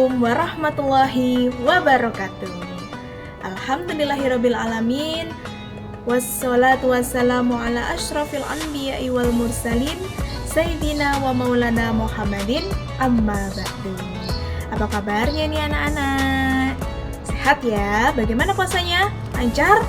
Assalamualaikum warahmatullahi wabarakatuh. Alhamdulillahirabbil alamin. Wassalatu wassalamu ala asyrafil anbiya'i wal mursalin Sayyidina wa maulana Muhammadin amma ba'du. Apa kabarnya nih anak-anak? Sehat ya? Bagaimana puasanya? Lancar?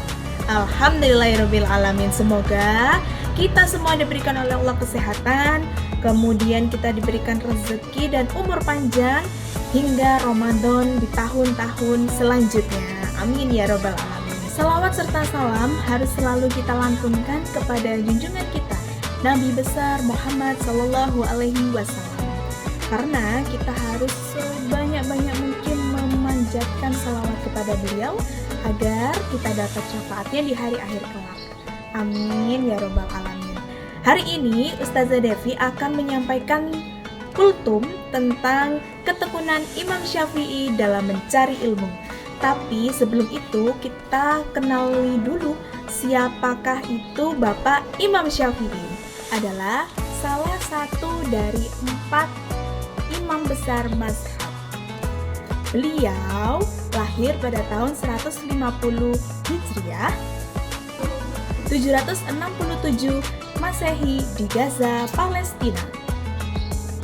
Alhamdulillahirabbil alamin. Semoga kita semua diberikan oleh Allah kesehatan, kemudian kita diberikan rezeki dan umur panjang hingga Ramadan di tahun-tahun selanjutnya. Amin ya robbal alamin. Salawat serta salam harus selalu kita lantunkan kepada junjungan kita, Nabi besar Muhammad Sallallahu Alaihi Wasallam. Karena kita harus sebanyak-banyak mungkin memanjatkan salawat kepada beliau agar kita dapat syafaatnya di hari akhir kelak. Amin ya robbal alamin. Hari ini Ustazah Devi akan menyampaikan kultum tentang ketekunan Imam Syafi'i dalam mencari ilmu. Tapi sebelum itu kita kenali dulu siapakah itu Bapak Imam Syafi'i. Adalah salah satu dari 4 imam besar mazhab. Beliau lahir pada tahun 150 Hijriah 767 Masehi di Gaza, Palestina.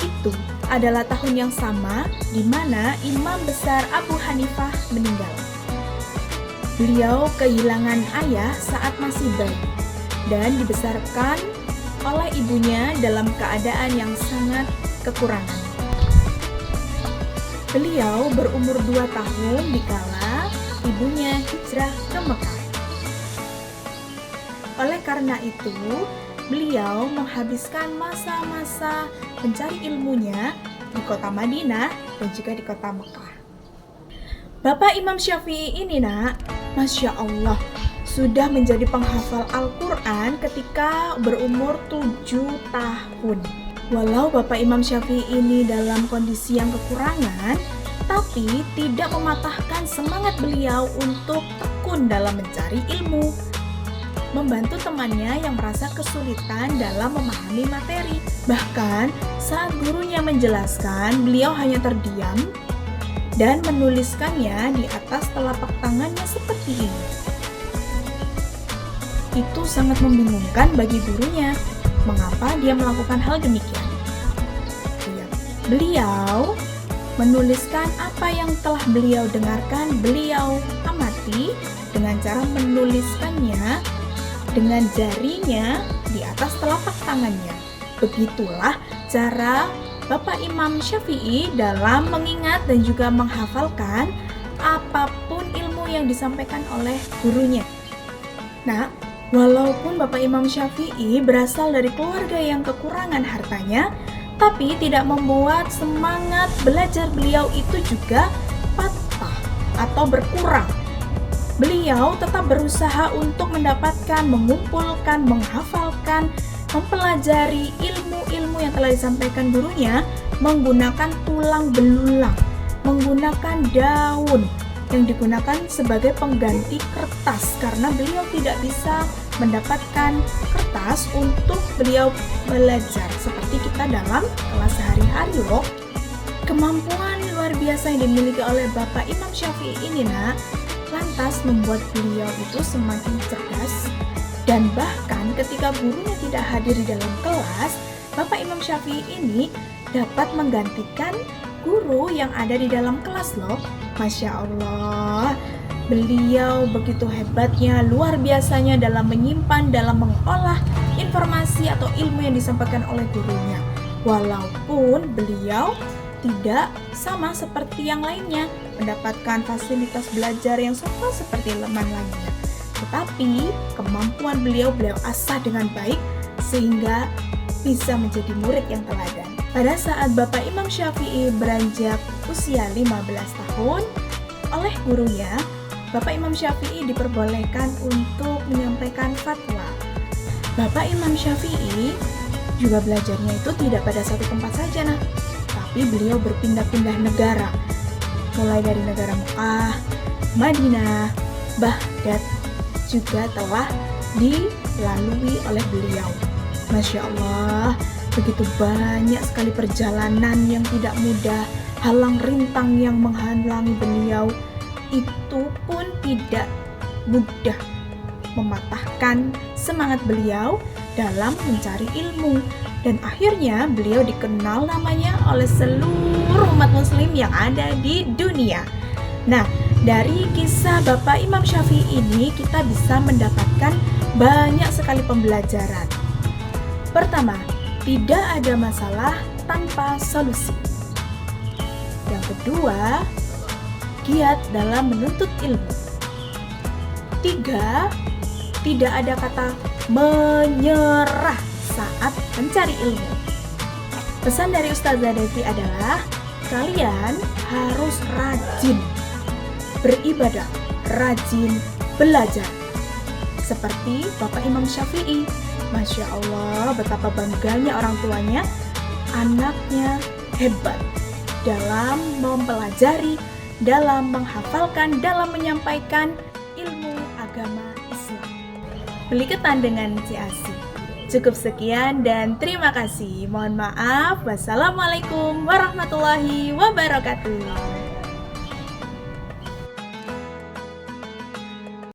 Itu adalah tahun yang sama di mana Imam besar Abu Hanifah meninggal. Beliau kehilangan ayah saat masih bayi dan dibesarkan oleh ibunya dalam keadaan yang sangat kekurangan. Beliau berumur 2 tahun dikala ibunya hijrah ke Mekah. Oleh karena itu, beliau menghabiskan masa-masa mencari ilmunya di kota Madinah dan juga di kota Mekah. Bapak Imam Syafi'i ini Masya Allah, sudah menjadi penghafal Al-Quran ketika berumur 7 tahun. Walau Bapak Imam Syafi'i ini dalam kondisi yang kekurangan, tapi tidak mematahkan semangat beliau untuk tekun dalam mencari ilmu, membantu temannya yang merasa kesulitan dalam memahami materi. Bahkan saat gurunya menjelaskan, beliau hanya terdiam dan menuliskannya di atas telapak tangannya seperti ini. Itu sangat membingungkan bagi gurunya. Mengapa dia melakukan hal demikian? Beliau menuliskan apa yang telah beliau dengarkan, beliau amati dengan cara menuliskannya dengan jarinya di atas telapak tangannya. Begitulah cara Bapak Imam Syafi'i dalam mengingat dan juga menghafalkan apapun ilmu yang disampaikan oleh gurunya. Nah, walaupun Bapak Imam Syafi'i berasal dari keluarga yang kekurangan hartanya, tapi tidak membuat semangat belajar beliau itu juga patah atau berkurang. Beliau tetap berusaha untuk mendapatkan, mengumpulkan, menghafalkan, mempelajari ilmu-ilmu yang telah disampaikan gurunya menggunakan tulang belulang, menggunakan daun yang digunakan sebagai pengganti kertas karena beliau tidak bisa mendapatkan kertas untuk beliau belajar seperti kita dalam kelas sehari-hari loh. Kemampuan luar biasa yang dimiliki oleh Bapak Imam Syafi'i ini lantas membuat beliau itu semakin cerdas, dan bahkan ketika gurunya tidak hadir di dalam kelas, Bapak Imam Syafi'i ini dapat menggantikan guru yang ada di dalam kelas loh. Masya Allah, beliau begitu hebatnya, luar biasanya dalam menyimpan, dalam mengolah informasi atau ilmu yang disampaikan oleh gurunya. Walaupun beliau tidak sama seperti yang lainnya, mendapatkan fasilitas belajar yang sama seperti teman lainnya. Tetapi kemampuan beliau asah dengan baik sehingga bisa menjadi murid yang teladan. Pada saat Bapak Imam Syafi'i beranjak usia 15 tahun, oleh gurunya, Bapak Imam Syafi'i diperbolehkan untuk menyampaikan fatwa. Bapak Imam Syafi'i juga belajarnya itu tidak pada satu tempat saja tapi beliau berpindah-pindah negara, mulai dari negara Mekah, Madinah, Baghdad juga telah dilalui oleh beliau. Masya Allah, begitu banyak sekali perjalanan yang tidak mudah, halang rintang yang menghalangi beliau itu pun tidak mudah mematahkan semangat beliau dalam mencari ilmu, dan akhirnya beliau dikenal namanya oleh seluruh umat muslim yang ada di dunia. Nah, dari kisah Bapak Imam Syafi'i ini kita bisa mendapatkan banyak sekali pembelajaran. Pertama, tidak ada masalah tanpa solusi. Yang kedua, giat dalam menuntut ilmu. 3, tidak ada kata menyerah saat mencari ilmu. Pesan dari Ustazah Devi adalah kalian harus rajin beribadah, rajin belajar. Seperti Bapak Imam Syafi'i, Masya Allah, betapa bangganya orang tuanya, anaknya hebat dalam mempelajari, dalam menghafalkan, dalam menyampaikan ilmu agama Islam. Beli ketan dengan CAC. Cukup sekian dan terima kasih. Mohon maaf. Wassalamualaikum warahmatullahi wabarakatuh.